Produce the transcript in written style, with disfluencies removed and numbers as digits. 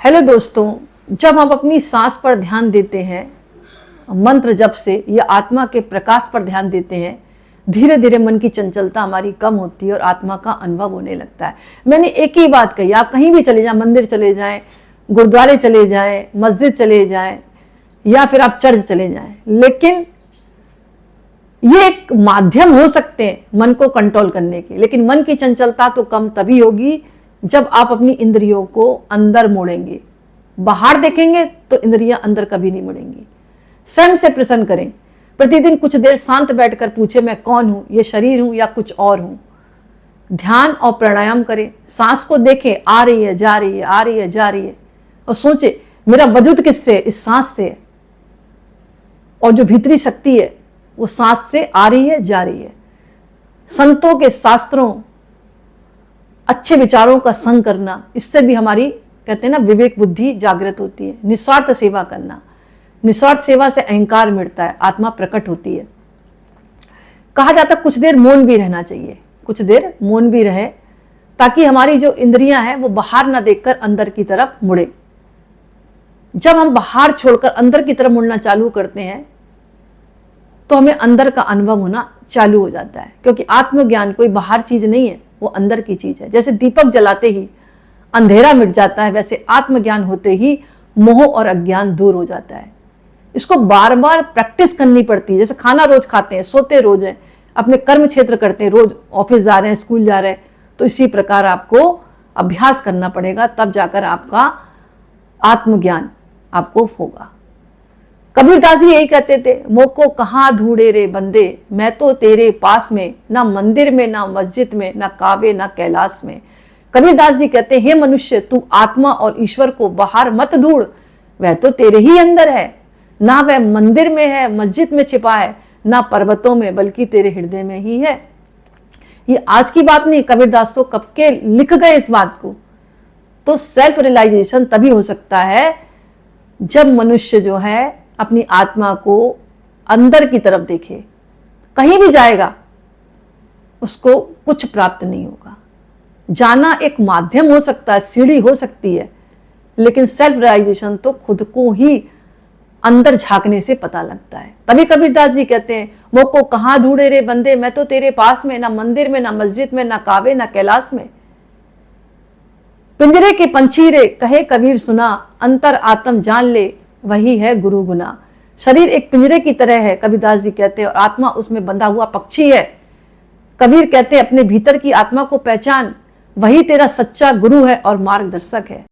Hello दोस्तों, जब हम अपनी सांस पर ध्यान देते हैं, मंत्र जप से या आत्मा के प्रकाश पर ध्यान देते हैं, धीरे धीरे मन की चंचलता हमारी कम होती है और आत्मा का अनुभव होने लगता है। मैंने एक ही बात कही, आप कहीं भी चले जाएं, मंदिर चले जाएं, गुरुद्वारे चले जाएं, मस्जिद चले जाएं या फिर आप चर्च चले जाएं, लेकिन ये एक माध्यम हो सकते हैं मन को कंट्रोल करने के। लेकिन मन की चंचलता तो कम तभी होगी जब आप अपनी इंद्रियों को अंदर मोड़ेंगे। बाहर देखेंगे तो इंद्रियां अंदर कभी नहीं मुड़ेंगी। स्वयं से प्रश्न करें, प्रतिदिन कुछ देर शांत बैठकर पूछे, मैं कौन हूं, ये शरीर हूं या कुछ और हूं। ध्यान और प्राणायाम करें, सांस को देखें, आ रही है जा रही है, आ रही है जा रही है, और सोचे मेरा वजूद किससे, इस सांस से है। और जो भीतरी शक्ति है वो सांस से आ रही है जा रही है। संतों के शास्त्रों, अच्छे विचारों का संग करना, इससे भी हमारी कहते हैं ना विवेक बुद्धि जागृत होती है। निस्वार्थ सेवा करना, निस्वार्थ सेवा से अहंकार मिटता है, आत्मा प्रकट होती है। कहा जाता है कुछ देर मौन भी रहना चाहिए, कुछ देर मौन भी रहे ताकि हमारी जो इंद्रियां हैं वो बाहर ना देखकर अंदर की तरफ मुड़े। जब हम बाहर छोड़कर अंदर की तरफ मुड़ना चालू करते हैं तो हमें अंदर का अनुभव होना चालू हो जाता है, क्योंकि आत्मज्ञान कोई बाहर चीज नहीं है, वो अंदर की चीज है। जैसे दीपक जलाते ही अंधेरा मिट जाता है, वैसे आत्मज्ञान होते ही मोह और अज्ञान दूर हो जाता है। इसको बार बार प्रैक्टिस करनी पड़ती है। जैसे खाना रोज खाते हैं, सोते रोज हैं, अपने कर्म क्षेत्र करते हैं, रोज ऑफिस जा रहे हैं, स्कूल जा रहे हैं, तो इसी प्रकार आपको अभ्यास करना पड़ेगा, तब जाकर आपका आत्मज्ञान आपको होगा। कबीरदास जी यही कहते थे, मोको कहाँ ढूंढे रे बंदे, मैं तो तेरे पास में, ना मंदिर में, ना मस्जिद में, ना काबे, ना कैलाश में। कबीरदास जी कहते हैं, हे मनुष्य, तू आत्मा और ईश्वर को बाहर मत ढूंढ, वह तो तेरे ही अंदर है। ना वह मंदिर में है, मस्जिद में छिपा है, ना पर्वतों में, बल्कि तेरे हृदय में ही है। ये आज की बात नहीं, कबीरदास तो कब के लिख गए इस बात को। तो सेल्फ रियलाइजेशन तभी हो सकता है जब मनुष्य जो है अपनी आत्मा को अंदर की तरफ देखे। कहीं भी जाएगा उसको कुछ प्राप्त नहीं होगा। जाना एक माध्यम हो सकता है, सीढ़ी हो सकती है, लेकिन सेल्फ रियलाइजेशन तो खुद को ही अंदर झांकने से पता लगता है। तभी कबीरदास जी कहते हैं, मोको कहाँ ढूंढे रे बंदे, मैं तो तेरे पास में, ना मंदिर में, ना मस्जिद में, ना काबे, ना कैलाश में। पिंजरे के पंछी रे कहे कबीर सुना, अंतर आत्म जान ले, वही है गुरु गुना। शरीर एक पिंजरे की तरह है, कबीरदास जी कहते हैं, और आत्मा उसमें बंधा हुआ पक्षी है। कबीर कहते हैं, अपने भीतर की आत्मा को पहचान, वही तेरा सच्चा गुरु है और मार्गदर्शक है।